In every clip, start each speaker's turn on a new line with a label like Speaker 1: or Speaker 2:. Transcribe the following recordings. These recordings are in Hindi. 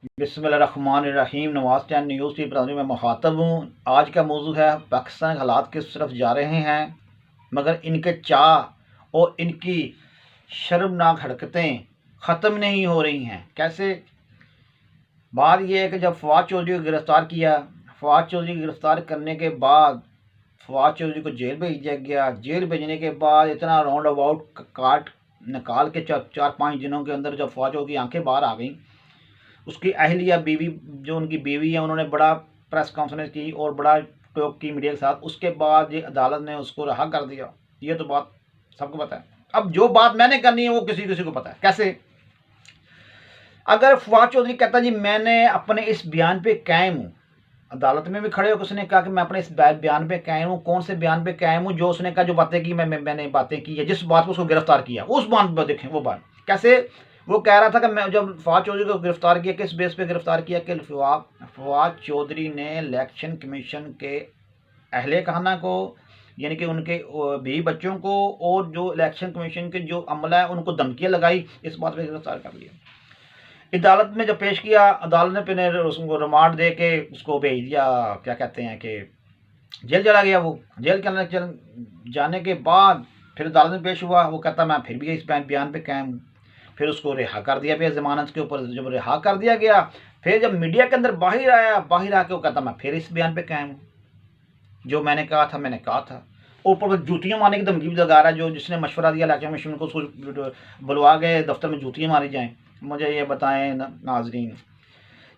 Speaker 1: बिस्मिल्लाहिर्रहमानिर्रहीम। नवाज 10 न्यूज़ की बरादरी में मुखातब हूँ। आज का मौजू है पाकिस्तान के हालात किस तरफ जा रहे हैं, मगर इनके चाह और इनकी शर्मनाक हरकतें ख़त्म नहीं हो रही हैं। कैसे? बात यह है कि जब फवाद चौधरी को गिरफ़्तार किया, फवाद चौधरी को गिरफ़्तार करने के बाद फवाद चौधरी को जेल भेज दिया गया। जेल भेजने के बाद इतना राउंड अबाउट काट निकाल के 4-5 दिनों के अंदर जब फवाद चौधरी की आंखें बाहर आ गई, उसकी अहलिया बीवी, जो उनकी बीवी है, उन्होंने बड़ा प्रेस कॉन्फ्रेंस की और बड़ा टॉक की मीडिया के साथ। उसके बाद ये अदालत ने उसको रिहा कर दिया। ये तो बात सबको पता है। अब जो बात मैंने करनी है वो किसी किसी को पता है। कैसे? अगर फवाद चौधरी कहता जी मैंने अपने इस बयान पे कायम हूँ, अदालत में भी खड़े होकर उसने कहा कि मैं अपने इस बयान पे कायम हूँ। कौन से बयान पे कायम हूँ? जो उसने कहा, जो बातें की मैंने बातें की है, जिस बात पर उसको गिरफ्तार किया, उस बात पर देखें वो बात कैसे। वो कह रहा था कि मैं जब फवाद चौधरी को गिरफ्तार किया, किस बेस पे गिरफ्तार किया कि फवाद चौधरी ने इलेक्शन कमीशन के अहले खाना को, यानी कि उनके बीवी बच्चों को, और जो इलेक्शन कमीशन के जो अमला है उनको धमकियाँ लगाई, इस बात पर गिरफ्तार कर लिया। अदालत में जब पेश किया, अदालत ने फिर उसको रिमांड दे के उसको भेज दिया, क्या कहते हैं कि जेल चला गया। वो जेल के अंदर जाने के बाद फिर अदालत में पेश हुआ। वो कहता मैं फिर भी इस बयान पे कायम हूँ। फिर उसको रिहा कर दिया गया जमानत के ऊपर। जब रिहा कर दिया गया, फिर जब मीडिया के अंदर बाहर आया, बाहर आके वो कहता मैं फिर इस बयान पे कायम हूँ, जो मैंने कहा था मैंने कहा था। ऊपर जूतियाँ मारने की धमकी भी लगा रहा है। जो जिसने मशवरा दिया इलेक्शन कमीशन को, उसको बुलवा गए दफ्तर में जूतियाँ मारी जाएँ। मुझे ये बताएं नाजरीन,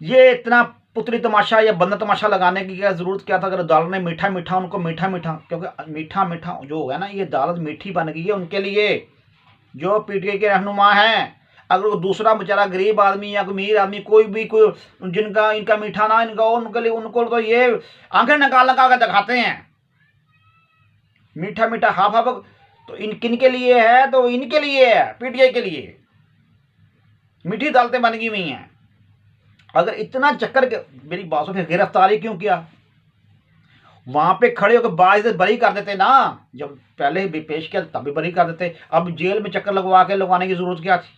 Speaker 1: ये इतना पुतली तमाशा या बंदा तमाशा लगाने की क्या ज़रूरत क्या था? अगर अदालत ने मीठा मीठा उनको मीठा मीठा, क्योंकि मीठा मीठा जो होगा ना, ये अदालत मीठी बन गई है उनके लिए जो पीटीआई के रहनुमा हैं। अगर वो दूसरा बेचारा गरीब आदमी या अमीर आदमी, कोई भी कोई जिनका इनका मीठा ना इनका, उनके लिए उनको तो ये आंखें निकाल लगा कर दिखाते हैं मीठा मीठा हाफ हाफ। तो इन किन के लिए है? तो इनके लिए है, पीटीआई के लिए मीठी अदालतें बन गई हुई हैं। अगर इतना चक्कर के, मेरी बात से, फिर गिरफ्तारी क्यों किया? वहां पे खड़े होकर बाज से बरी कर देते ना। जब पहले भी पेश किया तब भी बरी कर देते। अब जेल में चक्कर लगवाने की जरूरत क्या थी?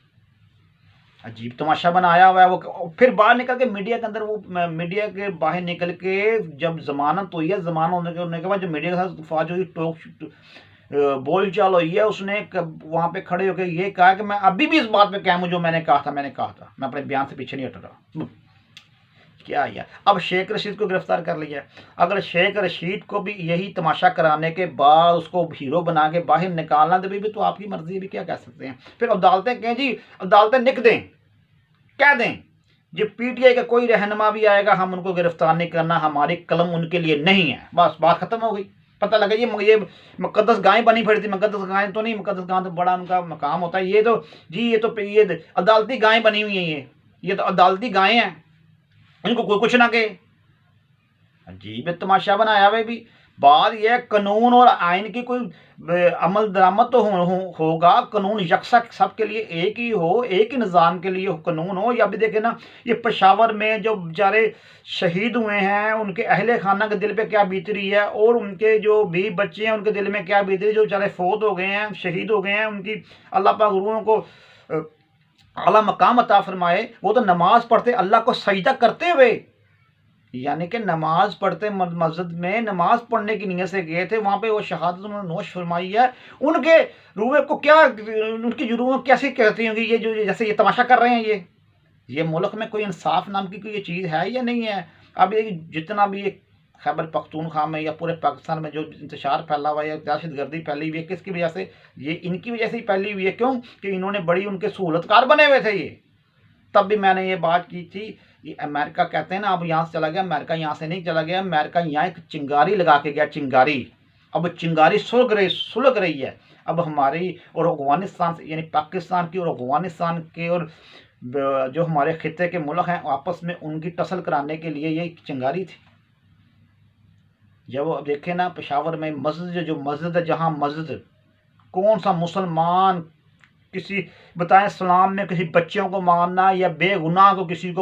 Speaker 1: अजीब तमाशा बनाया हुआ है वो। फिर बाहर निकल के मीडिया के अंदर, वो मीडिया के बाहर निकल के जब जमानत हुई है, जमानत होने के बाद जब मीडिया के साथ फवाद चौधरी टॉक बोल चाल हुई है, उसने वहां पे खड़े होकर ये कहा कि मैं अभी भी इस बात पे कायम हूं, जो मैंने कहा था मैं अपने बयान से पीछे नहीं हट रहा। क्या यार, अब शेख रशीद को गिरफ्तार कर लिया। अगर शेख रशीद को भी यही तमाशा कराने के बाद उसको हीरो बना के बाहर निकालना, तो भी तो आपकी मर्जी है, भी क्या कह सकते हैं। फिर अदालतें कहें जी, अदालतें लिख दें, कह दें जो पीटीआई का कोई रहनुमा भी आएगा हम उनको गिरफ्तार नहीं करना, हमारी कलम उनके लिए नहीं है, बस बात खत्म हो गई। पता लगा ये मुकद्दस गाय बनी पड़ी थी। मुकद्दस गाय तो नहीं, मुकद्दस गाय तो बड़ा उनका मकाम होता है। ये तो जी, ये अदालती गाय बनी हुई है। ये तो अदालती गायें हैं, इनको कोई कुछ ना कहे। अजीब तमाशा बनाया हुआ भी। बात यह, कानून और आइन की कोई अमल दरामद तो होगा। कानून यकसा सबके लिए एक ही हो, एक ही निज़ाम के लिए कानून हो। या भी देखे ना, ये पेशावर में जो बेचारे शहीद हुए हैं, उनके अहले खाना के दिल पे क्या बीत रही है, और उनके जो भी बच्चे हैं उनके दिल में क्या बीत रही है, जो बेचारे फौत हो गए हैं, शहीद हो गए हैं। उनकी अल्लाह पाक रूहों को आला मकाम अता फरमाए। वो तो नमाज पढ़ते, अल्लाह को सजदा करते हुए, यानी कि नमाज पढ़ते, मस्जिद में नमाज पढ़ने की नीयत से गए थे, वहाँ पे वो शहादत उन्होंने नोश फरमाई है। उनके रूहे को क्या, उनकी रूह कैसे कहती होंगी ये जो जैसे ये तमाशा कर रहे हैं। ये मुल्क में कोई इंसाफ नाम की कोई ये चीज़ है या नहीं है? अब ये जितना भी ये खैबर पख्तूनख्वा में या पूरे पाकिस्तान में जो इंतशार फैला हुआ है, दहशतगर्दी फैली हुई है, किसकी वजह से? ये इनकी वजह से ही फैली हुई है। क्यों? कि इन्होंने बड़ी उनके सहूलतकार बने हुए थे। ये तब भी मैंने ये बात की थी। ये अमेरिका कहते हैं ना, अब यहाँ से चला गया। अमेरिका यहाँ से नहीं चला गया, अमेरिका यहाँ एक चिंगारी लगा के गया, चिंगारी। अब चिंगारी सुलग रही है। अब हमारी और अफगानिस्तान से, यानी पाकिस्तान की और अफगानिस्तान के और जो हमारे खिते के मुल्क हैं, आपस में उनकी टसल कराने के लिए ये चिंगारी थी। जब अब देखें ना, पेशावर में मस्जिद, जो मस्जिद है, जहाँ मस्जिद, कौन सा मुसलमान किसी बताएं इस्लाम में किसी बच्चों को मारना या बेगुनाह को किसी को